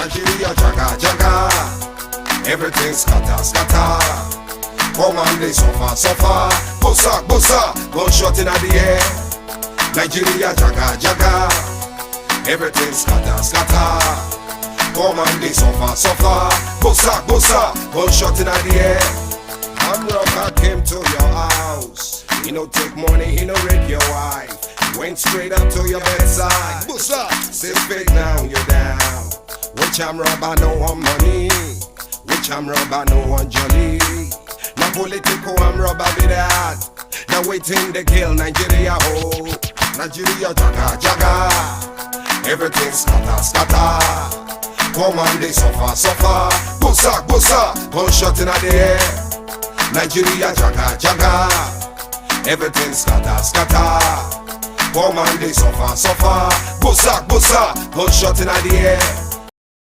Nigeria jaga jaga, everything scatter scatter. Come on, they suffer suffer. Bossa bossa, gunshot in the air. Nigeria jaga jaga, everything scatter scatter. Come on, they suffer suffer. Bossa bossa, gunshot in the air. I'm rocker came to your house. He no take money, he no rape your wife. Went straight up to your bedside. Bossa, say fake now you're down. Which I'm robber, no one money. Which I'm robber, no one jolly. Now political, I'm robber be that. Now waiting to kill Nigeria whole. Nigeria jaga jaga, everything scatter scatter. Come on, they suffer suffer. Bossa bossa, gunshot in the air. Nigeria jaga jaga, everything scatter scatter. Come on, they suffer suffer. Bossa bossa, gunshot in the air.